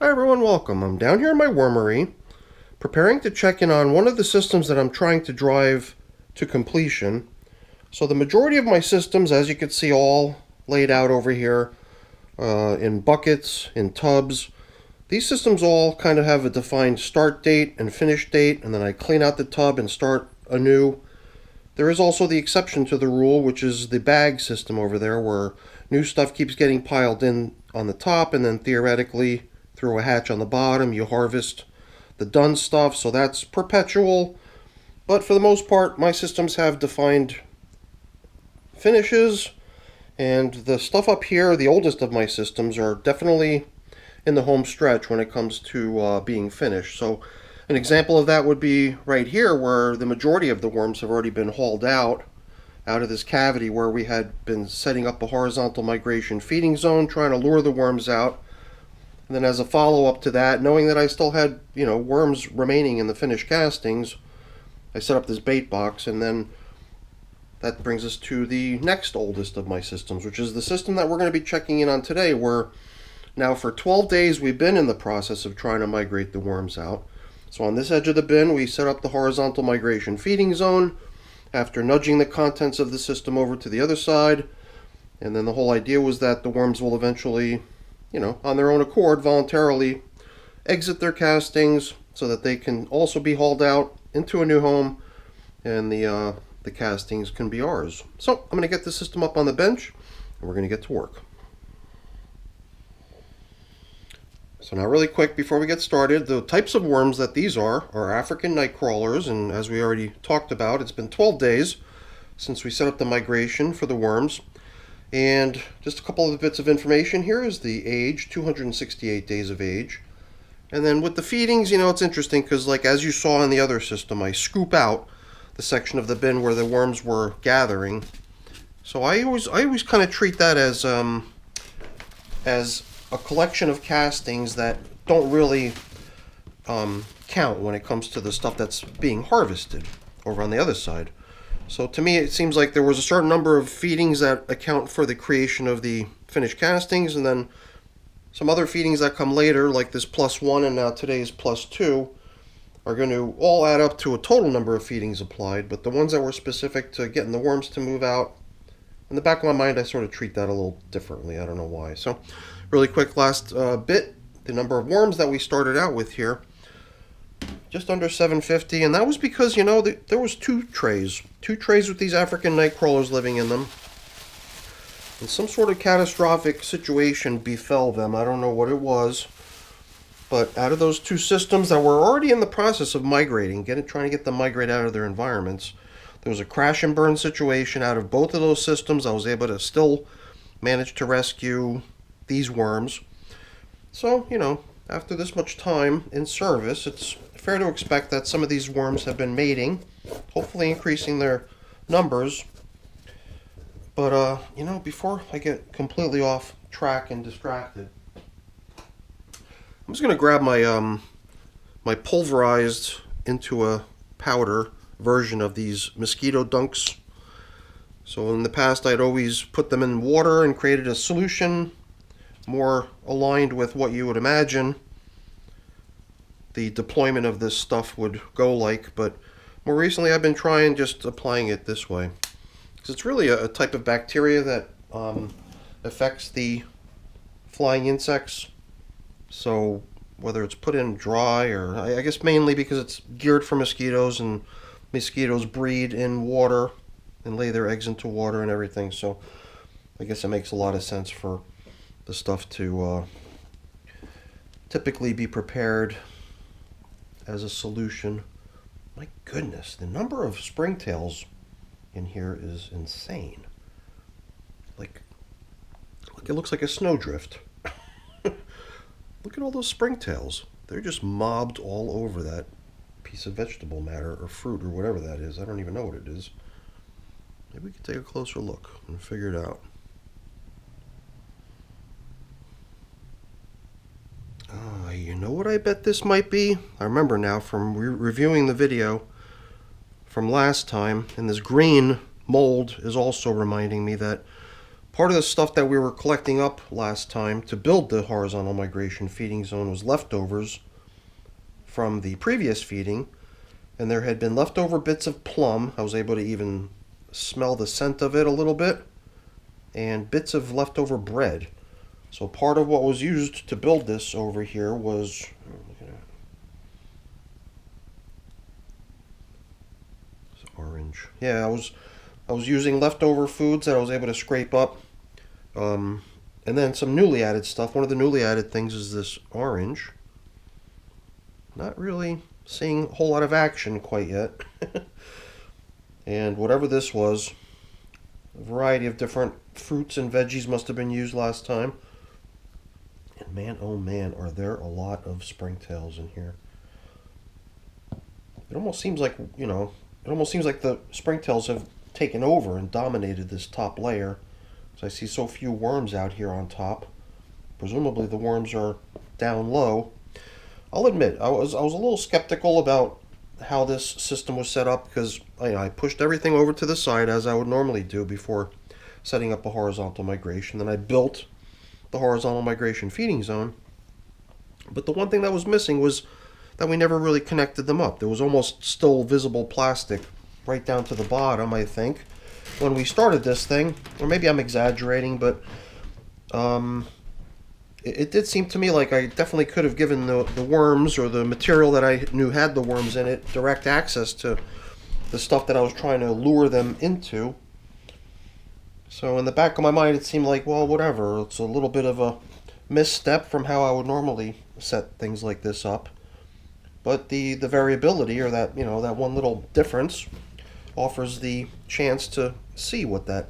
Hi everyone, welcome. I'm down here in my wormery, preparing to check in on one of the systems that I'm trying to drive to completion. So the majority of my systems, as you can see, all laid out over here in buckets, in tubs. These systems all kind of have a defined start date and finish date, and then I clean out the tub and start anew. There is also the exception to the rule, which is the bag system over there, where new stuff keeps getting piled in on the top, and then theoretically through a hatch on the bottom you harvest the done stuff, so that's perpetual. But for the most part, my systems have defined finishes, and the stuff up here, the oldest of my systems, are definitely in the home stretch when it comes to being finished. So an example of that would be right here, where the majority of the worms have already been hauled out of this cavity where we had been setting up a horizontal migration feeding zone, trying to lure the worms out. And then as a follow-up to that, knowing that I still had, worms remaining in the finished castings, I set up this bait box, and then that brings us to the next oldest of my systems, which is the system that we're going to be checking in on today, where now for 12 days we've been in the process of trying to migrate the worms out. So on this edge of the bin, we set up the horizontal migration feeding zone after nudging the contents of the system over to the other side. And then the whole idea was that the worms will eventually, on their own accord, voluntarily exit their castings so that they can also be hauled out into a new home, and the castings can be ours. So I'm going to get the system up on the bench, and we're going to get to work. So now really quick before we get started, the types of worms that these are African night crawlers, and as we already talked about, it's been 12 days since we set up the migration for the worms. And just a couple of bits of information here is the age, 268 days of age. And then with the feedings, it's interesting because, like as you saw in the other system, I scoop out the section of the bin where the worms were gathering. So I always kind of treat that as a collection of castings that don't really count when it comes to the stuff that's being harvested over on the other side. So to me, it seems like there was a certain number of feedings that account for the creation of the finished castings, and then some other feedings that come later, like this +1 and now today's +2, are going to all add up to a total number of feedings applied. But the ones that were specific to getting the worms to move out, in the back of my mind, I sort of treat that a little differently. I don't know why. So really quick last bit, the number of worms that we started out with here, just under 750, and that was because, there was two trays with these African night crawlers living in them, and some sort of catastrophic situation befell them. I don't know what it was, but out of those two systems that were already in the process of migrating, trying to get them migrate out of their environments, there was a crash and burn situation. Out of both of those systems, I was able to still manage to rescue these worms. So, after this much time in service, it's fair to expect that some of these worms have been mating, hopefully increasing their numbers. But, before I get completely off track and distracted, I'm just going to grab my my pulverized into a powder version of these mosquito dunks. So in the past, I'd always put them in water and created a solution more aligned with what you would imagine the deployment of this stuff would go like, but more recently I've been trying just applying it this way, because it's really a type of bacteria that affects the flying insects. So whether it's put in dry, or I guess mainly because it's geared for mosquitoes, and mosquitoes breed in water and lay their eggs into water and everything, so I guess it makes a lot of sense for the stuff to typically be prepared as a solution. My goodness, the number of springtails in here is insane. Like it looks like a snowdrift. Look at all those springtails. They're just mobbed all over that piece of vegetable matter or fruit or whatever that is. I don't even know what it is. Maybe we could take a closer look and figure it out. You know what I bet this might be? I remember now from reviewing the video from last time, and this green mold is also reminding me that Part of the stuff that we were collecting up last time to build the horizontal migration feeding zone was leftovers from the previous feeding, and there had been leftover bits of plum. I was able to even smell the scent of it a little bit, and bits of leftover bread. So part of what was used to build this over here was, it's orange. Yeah, I was using leftover foods that I was able to scrape up, and then some newly added stuff. One of the newly added things is this orange. Not really seeing a whole lot of action quite yet. And whatever this was, a variety of different fruits and veggies must have been used last time. And man, oh man, are there a lot of springtails in here. It almost seems like, it almost seems like the springtails have taken over and dominated this top layer. So I see so few worms out here on top. Presumably the worms are down low. I'll admit, I was a little skeptical about how this system was set up, because I pushed everything over to the side as I would normally do before setting up a horizontal migration. Then I built the horizontal migration feeding zone. But the one thing that was missing was that we never really connected them up. There was almost still visible plastic right down to the bottom, I think, when we started this thing. Or maybe I'm exaggerating, but it did seem to me like I definitely could have given the worms, or the material that I knew had the worms in it, direct access to the stuff that I was trying to lure them into. So in the back of my mind, it seemed like, well, whatever. It's a little bit of a misstep from how I would normally set things like this up. But the variability, or that, that one little difference, offers the chance to see what that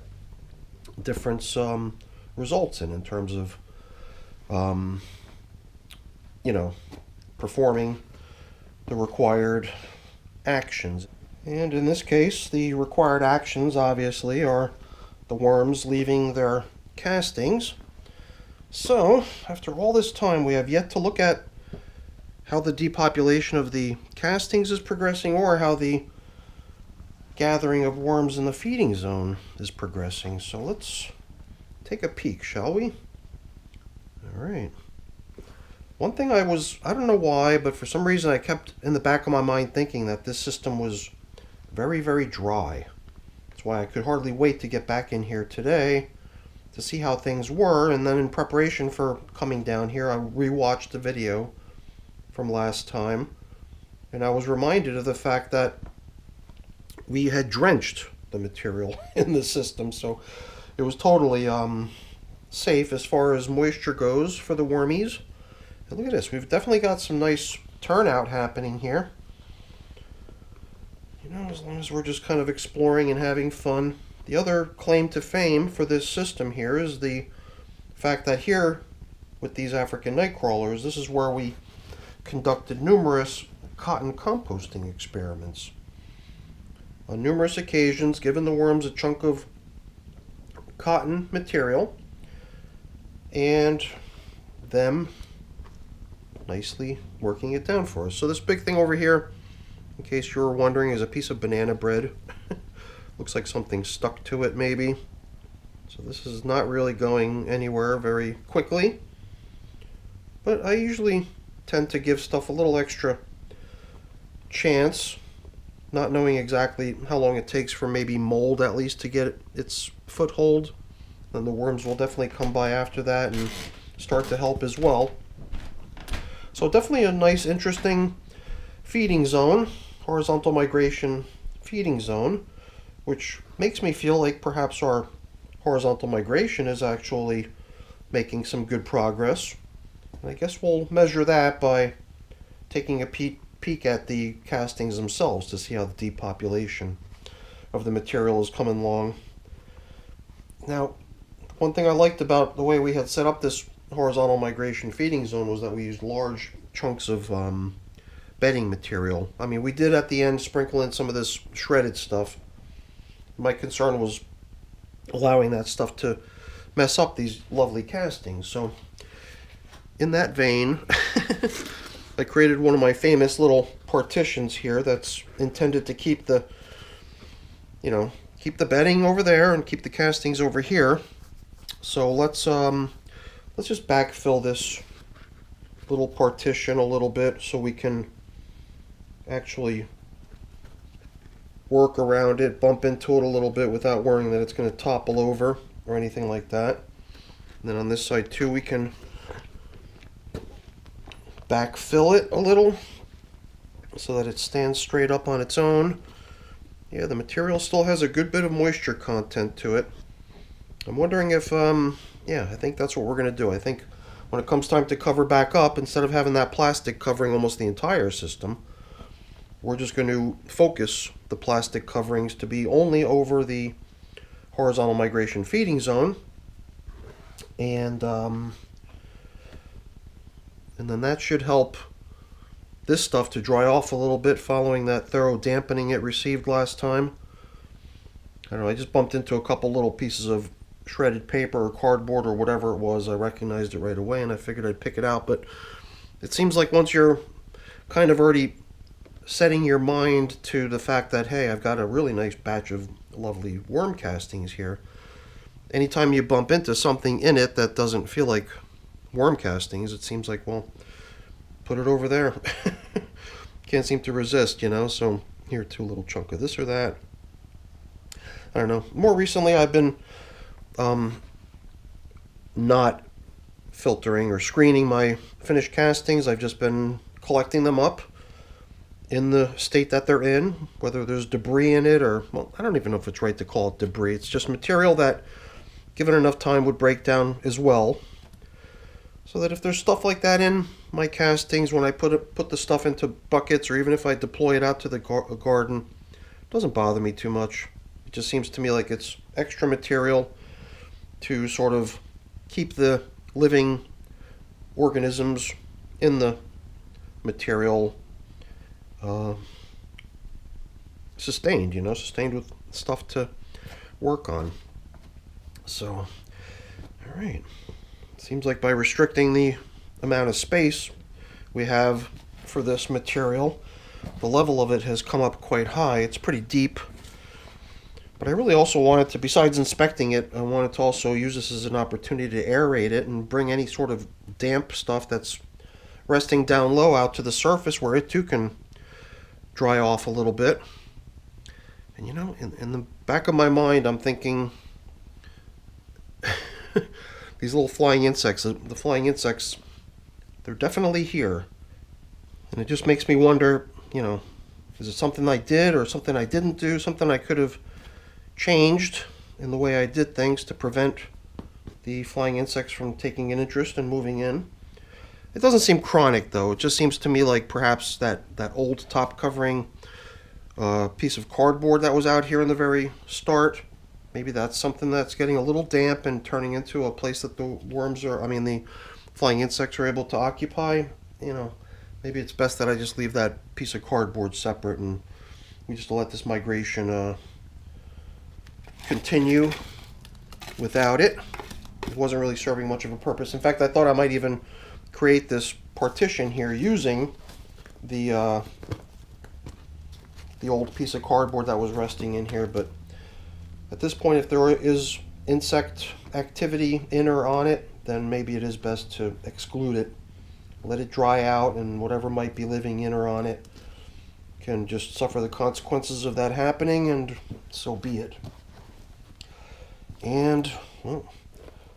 difference results in terms of performing the required actions. And in this case, the required actions obviously are the worms leaving their castings. So, after all this time, we have yet to look at how the depopulation of the castings is progressing, or how the gathering of worms in the feeding zone is progressing. So let's take a peek, shall we? All right. One thing I don't know why, but for some reason I kept in the back of my mind thinking that this system was very, very dry. That's why I could hardly wait to get back in here today to see how things were. And then in preparation for coming down here, I rewatched the video from last time, and I was reminded of the fact that we had drenched the material in the system, so it was totally safe as far as moisture goes for the wormies. And look at this, we've definitely got some nice turnout happening here. As long as we're just kind of exploring and having fun. The other claim to fame for this system here is the fact that here, with these African night crawlers, this is where we conducted numerous cotton composting experiments. On numerous occasions, given the worms a chunk of cotton material, and them nicely working it down for us. So this big thing over here, in case you were wondering, is a piece of banana bread. Looks like something stuck to it maybe. So this is not really going anywhere very quickly. But I usually tend to give stuff a little extra chance, not knowing exactly how long it takes for maybe mold at least to get its foothold. Then the worms will definitely come by after that and start to help as well. So definitely a nice, interesting feeding zone, horizontal migration feeding zone, which makes me feel like perhaps our horizontal migration is actually making some good progress. And I guess we'll measure that by taking a peek at the castings themselves to see how the depopulation of the material is coming along. Now, one thing I liked about the way we had set up this horizontal migration feeding zone was that we used large chunks of bedding material. I mean, we did at the end sprinkle in some of this shredded stuff. My concern was allowing that stuff to mess up these lovely castings. So in that vein, I created one of my famous little partitions here that's intended to keep the bedding over there and keep the castings over here. So let's just backfill this little partition a little bit so we can actually work around it, bump into it a little bit without worrying that it's going to topple over or anything like that. And then on this side too, we can backfill it a little so that it stands straight up on its own. Yeah, the material still has a good bit of moisture content to it. I'm wondering if, yeah, I think that's what we're going to do. I think when it comes time to cover back up, instead of having that plastic covering almost the entire system, we're just going to focus the plastic coverings to be only over the horizontal migration feeding zone. And then that should help this stuff to dry off a little bit following that thorough dampening it received last time. I don't know, I just bumped into a couple little pieces of shredded paper or cardboard or whatever it was. I recognized it right away and I figured I'd pick it out, but it seems like once you're kind of already setting your mind to the fact that, hey, I've got a really nice batch of lovely worm castings here, anytime you bump into something in it that doesn't feel like worm castings, it seems like, well, put it over there. Can't seem to resist, you know. So here, too, a little chunk of this or that. I don't know. More recently, I've been not filtering or screening my finished castings. I've just been collecting them up in the state that they're in, whether there's debris in it or, well, I don't even know if it's right to call it debris. It's just material that, given enough time, would break down as well. So that if there's stuff like that in my castings, when I put the stuff into buckets, or even if I deploy it out to the garden, it doesn't bother me too much. It just seems to me like it's extra material to sort of keep the living organisms in the material sustained, you know, sustained with stuff to work on. So, all right. Seems like by restricting the amount of space we have for this material, the level of it has come up quite high. It's pretty deep. But I really also wanted to, besides inspecting it, I wanted to also use this as an opportunity to aerate it and bring any sort of damp stuff that's resting down low out to the surface where it too can dry off a little bit. And you know, in the back of my mind, I'm thinking these little flying insects, the flying insects, they're definitely here. And it just makes me wonder, you know, is it something I did or something I didn't do, something I could have changed in the way I did things to prevent the flying insects from taking an interest and moving in. It doesn't seem chronic, though. It just seems to me like perhaps that old top covering piece of cardboard that was out here in the very start, maybe that's something that's getting a little damp and turning into a place that the worms are, the flying insects are able to occupy. You know, maybe it's best that I just leave that piece of cardboard separate and we just let this migration continue without it. It wasn't really serving much of a purpose. In fact, I thought I might even create this partition here using the old piece of cardboard that was resting in here, but at this point, if there is insect activity in or on it, then maybe it is best to exclude it, let it dry out, and whatever might be living in or on it can just suffer the consequences of that happening, and so be it. And, well,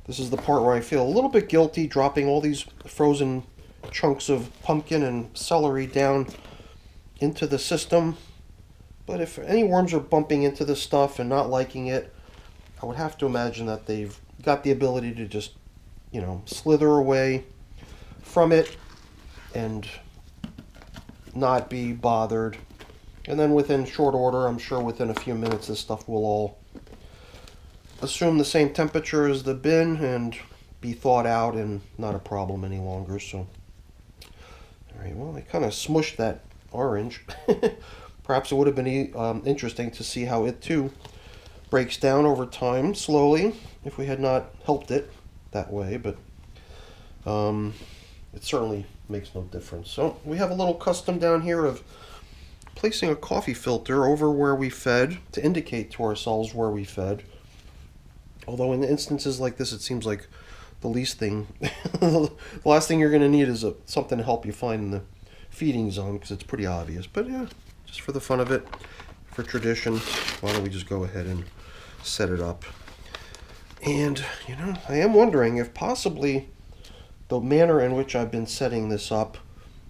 this is the part where I feel a little bit guilty dropping all these frozen chunks of pumpkin and celery down into the system. But if any worms are bumping into this stuff and not liking it, I would have to imagine that they've got the ability to just, you know, slither away from it and not be bothered. And then within short order, I'm sure within a few minutes, this stuff will all assume the same temperature as the bin and be thawed out and not a problem any longer. So, all right, well, I kind of smushed that orange. Perhaps it would have been interesting to see how it too breaks down over time slowly if we had not helped it that way, but it certainly makes no difference. So we have a little custom down here of placing a coffee filter over where we fed to indicate to ourselves where we fed. Although in instances like this, it seems like the least thing, the last thing you're going to need is something to help you find the feeding zone, because it's pretty obvious. But yeah, just for the fun of it, for tradition, why don't we just go ahead and set it up. And, you know, I am wondering if possibly the manner in which I've been setting this up,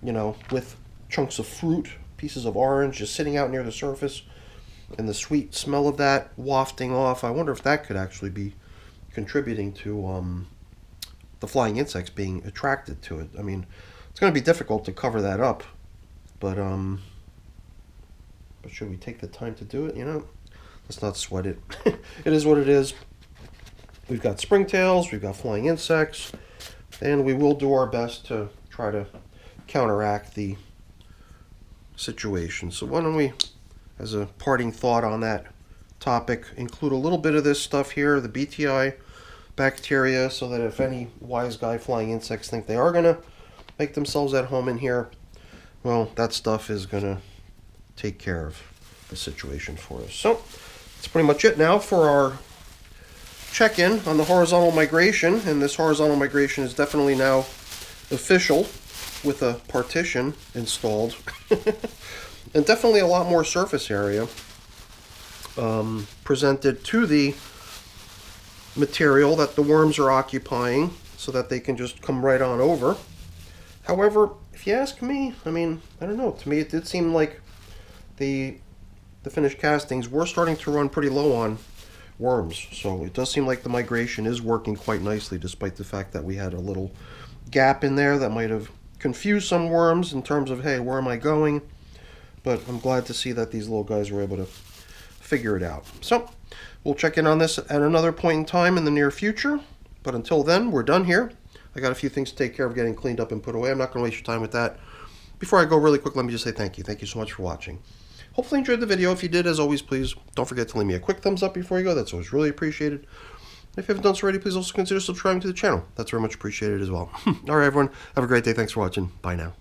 you know, with chunks of fruit, pieces of orange just sitting out near the surface, and the sweet smell of that wafting off, I wonder if that could actually be contributing to the flying insects being attracted to it. I mean, it's going to be difficult to cover that up, but should we take the time to do it? You know, let's not sweat it. It is what it is. We've got springtails, we've got flying insects, and we will do our best to try to counteract the situation. So why don't we, as a parting thought on that topic, include a little bit of this stuff here, the BTI bacteria, so that if any wise guy flying insects think they are going to make themselves at home in here, well, that stuff is going to take care of the situation for us. So that's pretty much it now for our check-in on the horizontal migration, and this horizontal migration is definitely now official with a partition installed and definitely a lot more surface area presented to the material that the worms are occupying, so that they can just come right on over. However, if you ask me, I mean, I don't know, to me it did seem like the finished castings were starting to run pretty low on worms, so it does seem like the migration is working quite nicely, despite the fact that we had a little gap in there that might have confused some worms in terms of, hey, where am I going? But I'm glad to see that these little guys were able to figure it out. So we'll check in on this at another point in time in the near future, but until then, we're done here. I got a few things to take care of getting cleaned up and put away. I'm not going to waste your time with that. Before I go really quick, let me just say thank you. Thank you so much for watching. Hopefully you enjoyed the video. If you did, as always, please don't forget to leave me a quick thumbs up before you go. That's always really appreciated. If you haven't done so already, please also consider subscribing to the channel. That's very much appreciated as well. All right, everyone. Have a great day. Thanks for watching. Bye now.